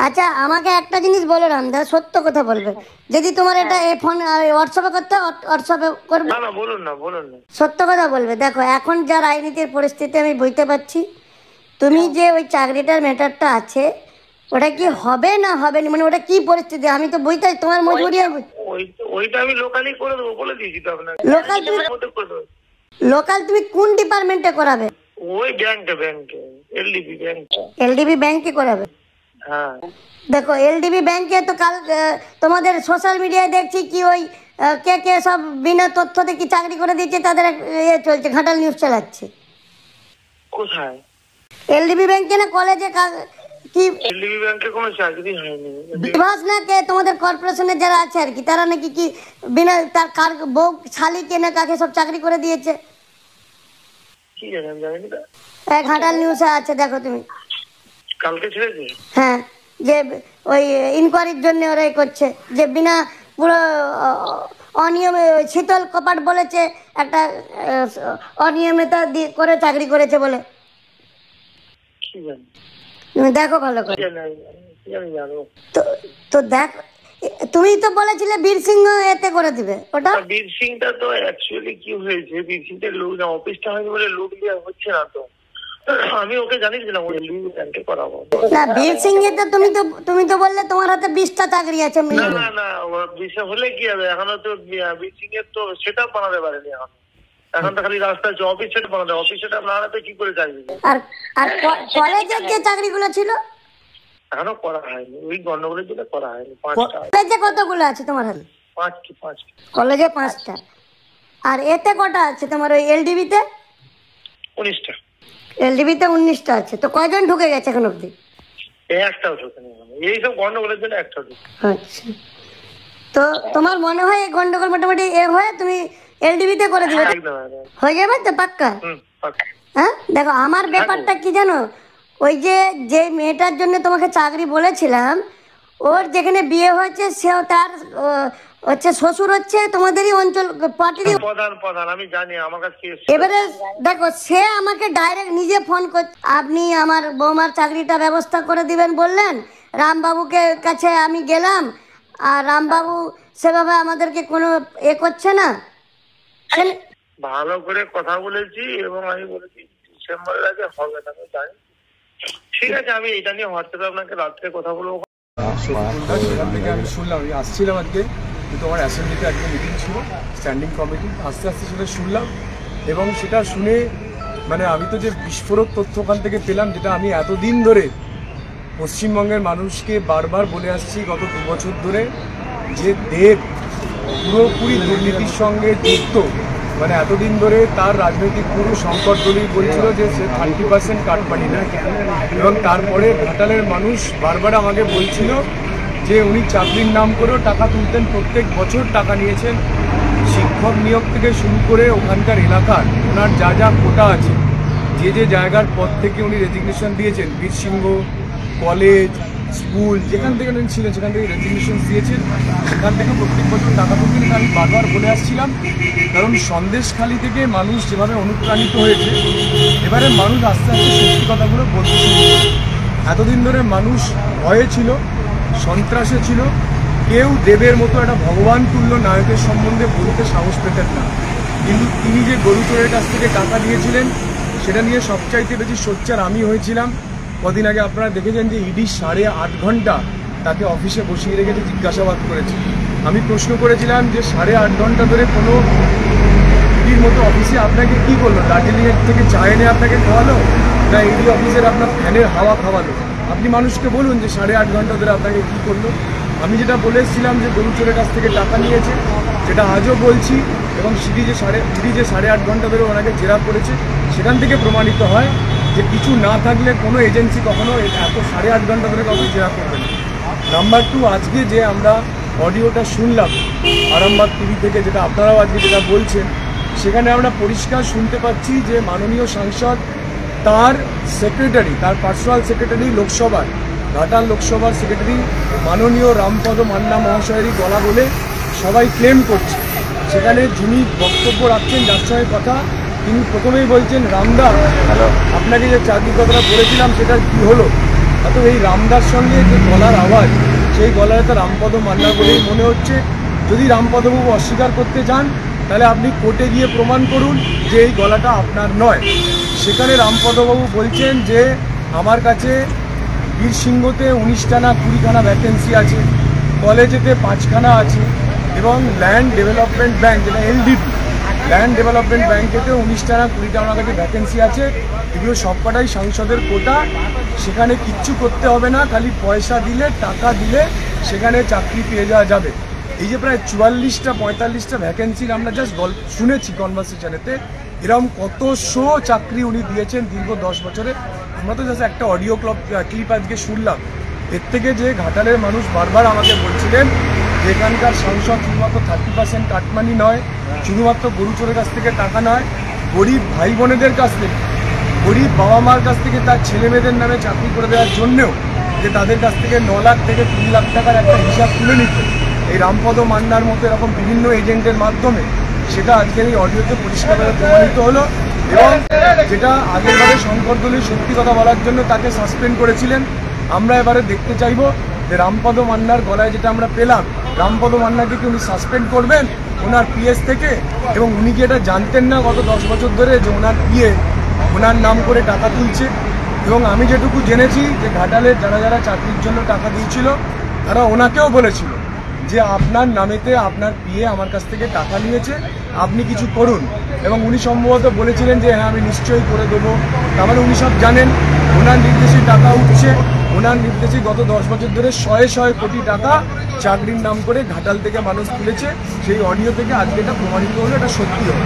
আচ্ছা আমাকে একটা জিনিস বলো রামদা, সত্য কথা বলবে। যদি তোমার এটা ফোন হোয়াটসঅ্যাপে করতে হোয়াটসঅ্যাপে করবে? না বলুন না, বলুন না। সত্য কথা বলবে। দেখো এখন যা রাজনীতির পরিস্থিতি আমি বুঝতে পারছি, তুমি যে ওই চাকরিটার ম্যাটারটা আছে ওটা কি হবে না হবে না, মানে ওটা কি পরিস্থিতি আমি তো বুঝতে, তোমার মজবুরি। ওইটা আমি লোকালি করে দেবো, বলে দিয়েছি তো আপনাকে। লোকাল তুমি লোকাল তুমি কোন ডিপার্টমেন্টে করাবে? ওই ব্যাংকে এলডিবি ব্যাংকে। এলডিবি ব্যাংকে করাবে? হ্যাঁ দেখো এলডিবি ব্যাংকে তো কাল তোমাদের সোশ্যাল মিডিয়ায় দেখছি কি ওই কে কে সব বিনা তথ্য দেখি চাকরি করে দিচ্ছে, তাদের চলছে, ঘাটাল নিউজ চালাচ্ছে। কোথায়? এলডিবি ব্যাংকে না কলেজে কি? এলডিবি ব্যাংকে কোনো চাকরি হয়নি। বিভাস না কে তোমাদের কর্পোরেশনের যারা আছে আর কি, তারা নাকি কি বিনা তার কার বউ শালিকে না কাকে সব চাকরি করে দিয়েছে। কি জানি, আমি জানি না। ঘাটাল নিউজে আছে, দেখো তুমি। কালকে ছেড়েছে? হ্যাঁ, যে ওই ইনকোয়ারির জন্য ওরাই করছে, যে বিনা পুরো অনিয়মে শীতল কপাট বলেছে একটা অনিয়মিতা করে চাকরি করেছে বলে। কি জানি, তুমি দেখো ভালো করে। জানো তো দেখ, তুমি তো বলেছিলে বীর সিংহ এতে করে দিবে ওটা। বীর সিংটা তো অ্যাকচুয়ালি কি হয়েছে, বীর সিংটা লোক না, অফিসটা হয়নি বলে লোক দেওয়া হচ্ছে না। তো আমি ওকে জানিয়েছিলাম ওই এলডিবি ব্যাংকে করাবো না। বীর সিং এতে তুমি তো বললে তোমার হাতে 20টা চাকরি আছে। না না না, বিষয় হলে কি হবে, এখনো তো বীর সিং এর তো সেটা বানাতে পারেনি। এখন তো খালি রাস্তায় অফিস সেটা বানাতে, অফিস সেটা বানাতে কি করে চাকরি। আর কলেজের যে চাকরিগুলো ছিল এখনো করা হয়নি, ওই গন্ডগোলের জন্য করা হয়নি। 5টা কলেজে কতগুলো আছে তোমার হাতে? 5টি কলেজে 5টা। আর এতে কটা আছে তোমার ওই এলডিবিতে? 19টা। এলডিবিতে 19টা আছে। তো কয়জন ঢুকে গেছে এখন অব্দি? একটাও ঢুকেনি, এইসব গন্ডগোলের জন্য একটা ঢুকে। আচ্ছা, তো তোমার মনে হয় এই গন্ডগোল মোটামুটি হয়ে তুমি এলডিবিতে করে দিবে? হয়ে যাবে তো পাক্কা? হ্যাঁ, দেখো আমার ব্যাপারটা কি জানো, ওই যে মেয়েটার জন্য তোমাকে চাকরি বলেছিলাম, ওর যেখানে বিয়ে হয়েছে সেও তার হচ্ছে শ্বশুর হচ্ছে তোমাদেরই অঞ্চল পার্টির প্রধান। আমি জানি, আমার কাছে। এবারে দেখো সে আমাকে ডাইরেক্ট নিজে ফোন করছে, আপনি আমার বৌমার চাকরিটা ব্যবস্থা করে দিবেন বললেন। রামবাবুকে কাছে আমি গেলাম, আর রামবাবু সেভাবে আমাদেরকে কোনো করছে না। ভালো করে কথা বলেছি এবং আমি বলেছি ডিসেম্বরের আগে হবে না, জানি। ঠিক আছে, আমি এটা নিয়ে হোয়াটসঅ্যাপে আপনাকে রাত্রে কথা বলবো। সেখান থেকে আমি শুনলাম, আমি আসছিলাম আজকে, কিন্তু আমার অ্যাসেম্বলিতে একটা মিটিং ছিল, স্ট্যান্ডিং কমিটি। আস্তে আস্তে সেটা শুনলাম এবং সেটা শুনে মানে আমি তো যে বিস্ফোরক তথ্য ওখান থেকে পেলাম, যেটা আমি এতদিন ধরে পশ্চিমবঙ্গের মানুষকে বারবার বলে আসছি গত 2 বছর ধরে, যে দেব পুরোপুরি দুর্নীতির সঙ্গে যুক্ত। মানে এতদিন ধরে তার রাজনৈতিক পুরো সংকট দলই বলছিল যে সে 30% কাটমানি নেয়, এবং তারপরে ঘাটালের মানুষ বারবার আমাকে বলছিল যে উনি চাকরির নাম করেও টাকা তুলতেন, প্রত্যেক বছর টাকা নিয়েছেন। শিক্ষক নিয়োগ থেকে শুরু করে ওখানকার এলাকার ওনার যা যা কোটা আছে, যে জায়গার পদ থেকে উনি রেজিগনেশন দিয়েছেন, বীরসিংহ কলেজ স্কুল যেখান থেকে উনি ছিলেন সেখান থেকে রেজিগনেশন দিয়েছেন, সেখান থেকে প্রত্যেক বছর টাকা তুলতেন। আমি বারবার বলে আসছিলাম, কারণ সন্দেশখালি থেকে মানুষ যেভাবে অনুপ্রাণিত হয়েছে, এবারে মানুষ আস্তে আস্তে সত্যি কথাগুলো বলতে শুরু করে। এতদিন ধরে মানুষ ভয়ে ছিল, সন্ত্রাসে ছিল, কেউ দেবের মতো একটা ভগবান তুল্য নায়কের সম্বন্ধে বলতে সাহস পেতেন না। কিন্তু তিনি যে গরু চোরের কাছ থেকে টাকা দিয়েছিলেন, সেটা নিয়ে সবচাইতে বেশি সোচ্চার আমি হয়েছিলাম। কদিন আগে আপনারা দেখেছেন যে ইডি 8.5 ঘন্টা তাকে অফিসে বসিয়ে রেখেছে, জিজ্ঞাসাবাদ করেছে। আমি প্রশ্ন করেছিলাম যে 8.5 ঘন্টা ধরে কোনো ইডির মতো অফিসে আপনাকে কি করলো? দার্জিলিংয়ের থেকে চা এনে আপনাকে খাওয়ালো, না ইডি অফিসের আপনার ফ্যানের হাওয়া খাওয়ালো? আপনি মানুষকে বলুন যে 8.5 ঘন্টা ধরে আপনাকে কী করলো। আমি যেটা বলে এসেছিলাম যে গরু চোরের কাছ থেকে টাকা নিয়েছে, সেটা আজও বলছি, এবং ইডি যে 8.5 ঘন্টা ধরে ওনাকে জেরা করেছে, সেখান থেকে প্রমাণিত হয় যে কিছু না থাকলে কোনো এজেন্সি কখনো এত 8.5 ঘন্টা ধরে কাউকে জেরা করবে না। নাম্বার 2, আজকে যে আমরা অডিওটা শুনলাম আরামবাগ টিভি থেকে, যেটা আপনারাও আজকে যেটা বলছেন, সেখানে আমরা পরিষ্কার শুনতে পাচ্ছি যে মাননীয় সাংসদ তার সেক্রেটারি, তার পার্সোনাল সেক্রেটারি লোকসভার, ঘাটাল লোকসভার সেক্রেটারি মাননীয় রামপদ মান্না মহাশয়েরই গলা বলে সবাই ক্লেম করছে। সেখানে যিনি বক্তব্য রাখছেন, যার সঙ্গে কথা, তিনি প্রথমেই বলছেন, রামদা আপনাকে যে চাকরির কথাটা বলেছিলাম সেটার কী হলো? অত এই রামদার সঙ্গে যে গলার আওয়াজ, সেই গলায় তো রামপদ মান্না বলেই মনে হচ্ছে। যদি রামপদবাবু অস্বীকার করতে চান তাহলে আপনি কোর্টে গিয়ে প্রমাণ করুন যে এই গলাটা আপনার নয়। সেখানে রামপদবাবু বলছেন যে আমার কাছে বীরসিংহতে 19খানা 20খানা ভ্যাকেন্সি আছে, কলেজেতে 5খানা আছে, এবং ল্যান্ড ডেভেলপমেন্ট ব্যাংক যেটা এলডিপি, ল্যান্ড ডেভেলপমেন্ট ব্যাংকেতেও 19খানা 20টা আমার কাছে ভ্যাকেন্সি আছে। এগুলো সবকটাই সাংসদের কোটা, সেখানে কিচ্ছু করতে হবে না, খালি পয়সা দিলে, টাকা দিলে সেখানে চাকরি পেয়ে যাওয়া যাবে। এই যে প্রায় 44টা 45টা ভ্যাকেন্সির আমরা জাস্ট গল্প শুনেছি কনভারসেশনেতে, এরকম কতশো চাকরি উনি দিয়েছেন দীর্ঘ 10 বছরে। আমরা তো জাস্ট একটা অডিও ক্লিপ আজকে শুনলাম। এর থেকে যে ঘাটালের মানুষ বারবার আমাকে বলছিলেন যে এখানকার সাংসদ শুধুমাত্র 30% কাটমানি নয়, শুধুমাত্র গরু চোরের কাছ থেকে টাকা নয়, গরিব ভাই বোনেদের কাছ থেকে, গরিব বাবা মার কাছ থেকে তার ছেলে মেয়েদের নামে চাকরি করে দেওয়ার জন্যেও যে তাদের কাছ থেকে 9 লাখ থেকে 3 লাখ টাকার একটা হিসাব তুলে নিত এই রামপদ মান্নার মতো এরকম বিভিন্ন এজেন্টের মাধ্যমে, সেটা আজকের এই অডিওতে পরিষ্কারভাবে প্রমাণিত হলো। এবং যেটা আগেরবারে শঙ্করদলী সত্যি কথা বলার জন্য তাকে সাসপেন্ড করেছিলেন, আমরা এবারে দেখতে চাইবো যে রামপদ মান্নার গলায় যেটা আমরা পেলাম, রামপদ মান্নাকে কি উনি সাসপেন্ড করবেন ওনার পিএস থেকে? এবং উনি কি এটা জানতেন না গত 10 বছর ধরে যে ওনার পিএ ওনার নাম করে টাকা তুলছে? এবং আমি যেটুকু জেনেছি যে ঘাটালের যারা যারা চাকরির জন্য টাকা দিয়েছিল তারা ওনাকেও বলেছিল যে আপনার নামেতে আপনার পিএ আমার কাছ থেকে টাকা নিয়েছে, আপনি কিছু করুন। এবং উনি সম্ভবত বলেছিলেন যে হ্যাঁ আমি নিশ্চয়ই করে দেবো। তার মানে উনি সব জানেন, ওনার নির্দেশে টাকা উঠছে, ওনার নির্দেশে গত 10 বছর ধরে 100 কোটি টাকা চাকরির নাম করে ঘাটাল থেকে মানুষ তুলেছে। সেই অডিও থেকে আজকে এটা প্রমাণিত হলো, এটা সত্যি হলো।